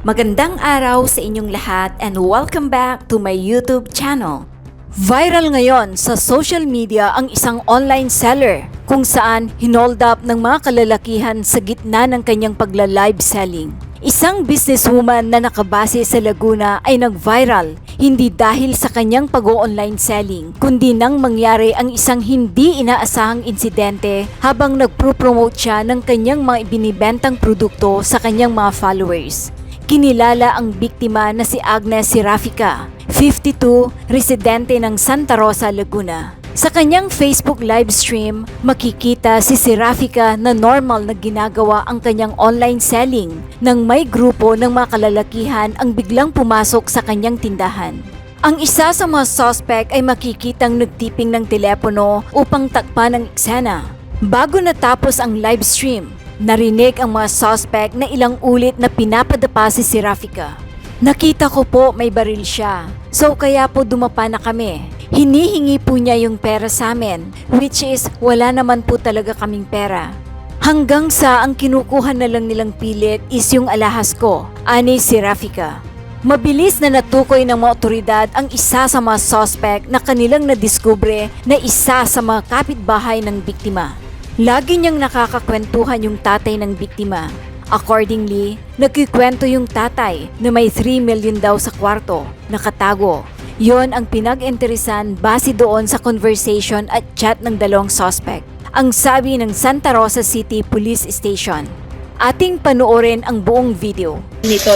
Magandang araw sa inyong lahat and welcome back to my YouTube channel. Viral ngayon sa social media ang isang online seller kung saan hinold up ng mga kalalakihan sa gitna ng kanyang pagla-live selling. Isang businesswoman na nakabase sa Laguna ay nag-viral hindi dahil sa kanyang pag-o-online selling kundi nang mangyari ang isang hindi inaasahang insidente habang nagpro-promote siya ng kanyang mga ibinibentang produkto sa kanyang mga followers. Kinilala ang biktima na si Agnes Serafica, 52, residente ng Santa Rosa, Laguna. Sa kanyang Facebook live stream, makikita si Serafica na normal na ginagawa ang kanyang online selling nang may grupo ng mga kalalakihan ang biglang pumasok sa kanyang tindahan. Ang isa sa mga suspect ay makikitang nagtiping ng telepono upang takpan ang eksena. Bago natapos ang live stream, narinig ang mga suspect na ilang ulit na pinapadapa si Serafica. Nakita ko po may baril siya, so kaya po dumapa na kami. Hinihingi po niya yung pera sa amin, which is wala naman po talaga kaming pera. Hanggang sa ang kinukuha na lang nilang pilit is yung alahas ko, ani Serafica. Mabilis na natukoy ng mga otoridad ang isa sa mga suspect na kanilang nadiskubre na isa sa mga kapitbahay ng biktima. Lagi niyang nakakakwentuhan yung tatay ng biktima. Accordingly, nagkikwento yung tatay na may 3 million daw sa kwarto, nakatago. Yon ang pinag-interesan base doon sa conversation at chat ng dalawang suspect. Ang sabi ng Santa Rosa City Police Station. Ating panoorin ang buong video.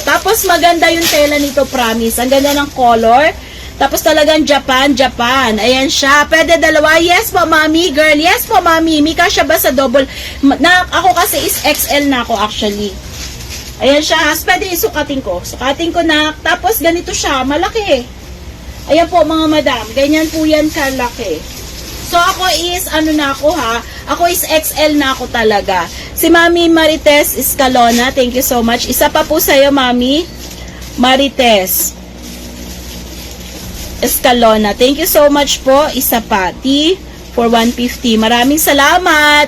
Tapos maganda yung tela nito, promise. Ang ganda ng color. Tapos talagang Japan. Ayan siya. Pwede dalawa. Yes po, mami. Girl, yes po, mami. Mika siya ba sa double? Ako kasi is XL na ako actually. Ayan siya. Pwede isukatin ko. Sukatin ko na. Tapos ganito siya. Malaki. Ayan po mga madam. Ganyan po yan kalaki. So ako is, Ako is XL na ako talaga. Si Mami Marites Escalona. Thank you so much. Isa pa po sa'yo, Mami Marites Escalona. Thank you so much po. Isa pa. T for 150. Maraming salamat.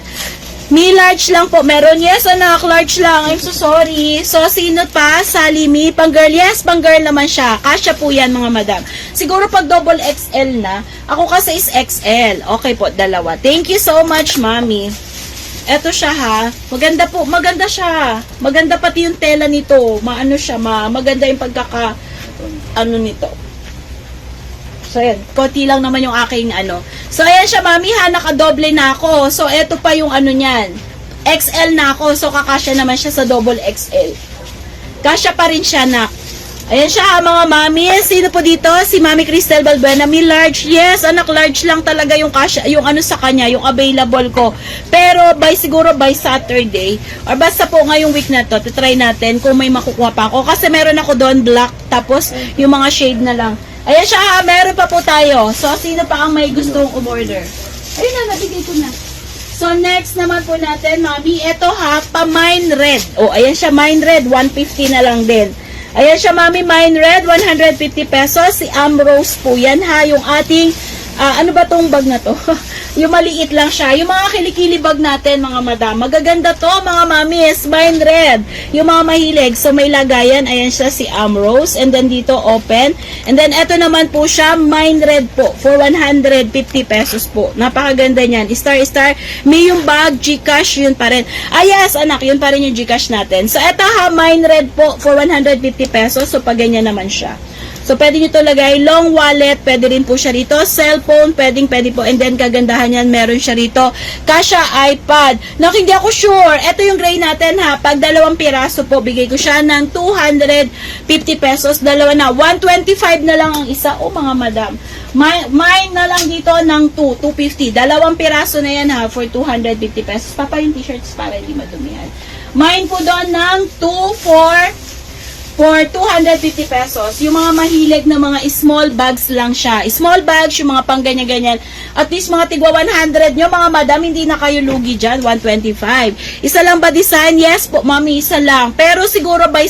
Me large lang po. Meron. Yes, anak. Large lang. I'm so sorry. So, sino pa? Sally me. Pang girl. Yes, pang girl naman siya. Kasya po yan, mga madam. Siguro pag double XL na. Ako kasi is XL. Okay po, dalawa. Thank you so much, mami. Eto siya, ha. Maganda po. Maganda siya. Maganda pati yung tela nito. Maganda yung nito. So, ayan. Konti lang naman yung aking So, ayan siya, mami, ha. Nakadoble na ako. So, eto pa yung niyan. XL na ako. So, kakasya naman siya sa double XL. Kasya pa rin siya, nak. Ayan siya, ha, mga mami. Sino po dito? Si Mami Cristel Balbuena. Mi large. Yes, anak, large lang talaga yung kasya, yung sa kanya, yung available ko. Pero, siguro by Saturday, or basta po ngayong week na to, try natin kung may makukuha pa ako. Kasi meron ako doon black, tapos yung mga shade na lang. Ayan siya, ha, meron pa po tayo. So, sino pa ang may gustong umorder? Ayun na, nabigay ko na. So, next naman po natin, mami, ito ha, pa mine red. Ayan siya, mine red, 150 na lang din. Ayan siya, mami, mine red, 150 pesos. Si Amrose po yan, ha, yung ating, ano ba tong bag na to? Yung maliit lang siya. Yung mga kilikili bag natin, mga madam. Magaganda to, mga mamis. Mine red. Yung mga mahilig. So, may lagayan. Ayan siya, si Amrose. And then, dito, open. And then, eto naman po siya, mine red po. For 150 pesos po. Napakaganda niyan. Star. May yung bag, Gcash, yun pa rin. Yes, anak, yun pa rin yung Gcash natin. So, eto ha, mine red po. For 150 pesos. So, pag ganyan naman siya. So, pwede nyo ito lagay. Long wallet, pwede rin po siya rito. Cellphone, pwede po. And then, kagandahan yan, meron siya rito. Kasha, iPad. Hindi ako sure. Ito yung gray natin, ha. Pag 2 piraso po, bigay ko siya ng 250 pesos. Dalawa na. 125 na lang ang isa. Mga madam. Mine na lang dito ng 250. 2 piraso na yan, ha, for 250 pesos. Papa yung t-shirts para hindi madumihan. Mine po doon ng for 250 pesos. Yung mga mahilig na mga small bags lang siya. Small bags, yung mga pang ganyan-ganyan. At least mga tigwa 100 nyo, mga madam, hindi na kayo lugi dyan. 125. Isa lang ba design? Yes po, mami, isa lang. Pero siguro by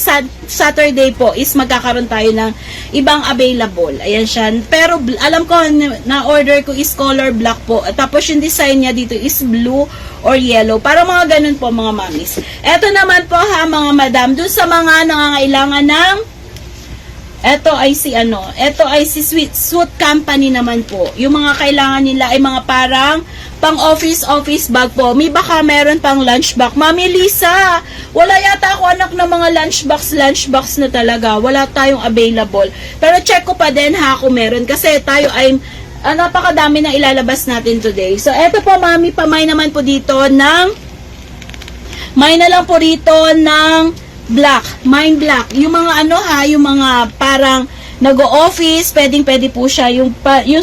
Saturday po is magkakaroon tayo ng ibang available. Ayan siya. Pero alam ko na order ko is color black po. Tapos yung design niya dito is blue or yellow. Para mga ganun po mga mamis. Ito naman po ha mga madam. Dun sa mga nangangailangan ng ito ay si Sweet Suit Company naman po. Yung mga kailangan nila ay mga parang pang office bag po. May baka meron pang lunch bag. Mami Lisa, wala yata ako anak ng mga lunch box na talaga. Wala tayong available. Pero check ko pa din ha kung meron. Kasi tayo ay napakadami na ilalabas natin today. So, eto po mami, pamay naman po dito may na lang po rito ng black, mine black. Yung mga yung mga parang nag-o-office, pwede po siya. Yung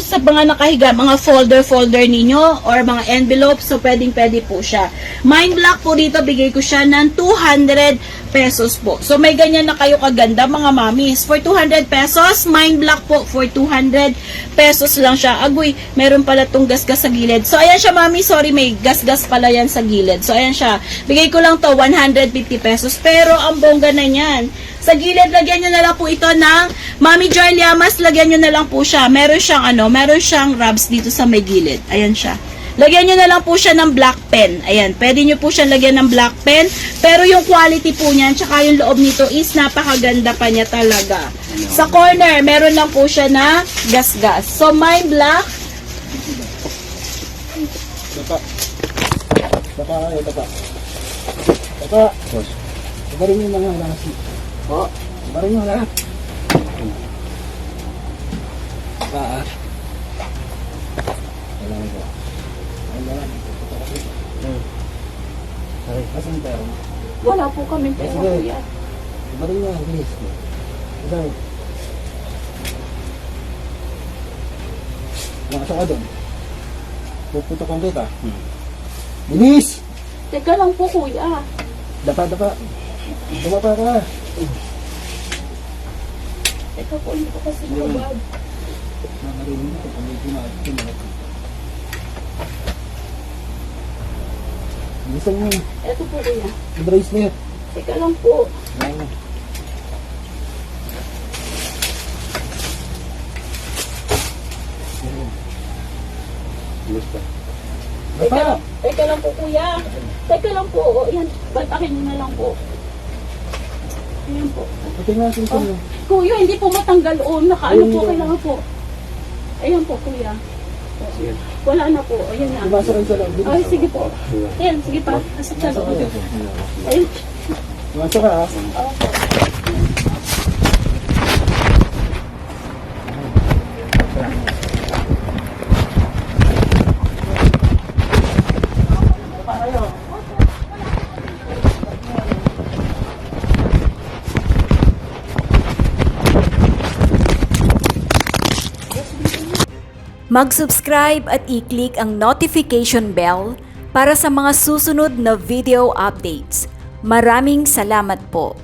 sa mga nakahiga, mga folder ninyo, or mga envelope, so pwede po siya. Mine black po dito, bigay ko siya ng 200 pesos po. So may ganyan na kayo kaganda mga mamis. For 200 pesos, mine black po, for 200 pesos lang siya. Agoy, meron pala tong gasgas sa gilid. So ayan siya mami, sorry, may gasgas pala yan sa gilid. So ayan siya, bigay ko lang to 150 pesos. Pero ang bongga na yan. Sa gilid, lagyan nyo na lang po ito ng Mami Joy Llamas, lagyan nyo na lang po siya. Meron siyang rubs dito sa may gilid. Ayan siya. Lagyan nyo na lang po siya ng black pen. Ayan, pwede nyo po siya lagyan ng black pen. Pero yung quality po niyan, tsaka yung loob nito is napakaganda pa niya talaga. Sa corner, meron lang po siya na gasgas. So, mine black. Tapa. Baring yung mga nasi. Po. Baring yung lahat. Tapa. Wala ko. Asan tayo? Wala po kami pera, Sige. kuya. Baring yung bilis. Asan? Nakasok ka doon. Puputokan kita. Bilis! Teka lang po, kuya. Dapa. Dumapa ka. Teka po, hindi ko kasi Hindi mo. kabad. Nakarinig ko kung may ginawa. Bilisan mo. Eto po, kuya. Bracelet. Teka lang po. Ayan. Basta. Teka lang po, kuya. Teka lang po. O, yan. Batakin nyo na lang po. Ayan po. Pati nga sa Oh, kuya, hindi po matanggal o. Nakaano Ayun, po, yun. kailangan po. Ayan po, kuya. Wala na po. Ayan na. Ibasa rin sa loob. Ay, sige po. Ayan, sige pa. Asap sa loob. Ayun. Masok ka ha. Opo. Mag-subscribe at i-click ang notification bell para sa mga susunod na video updates. Maraming salamat po.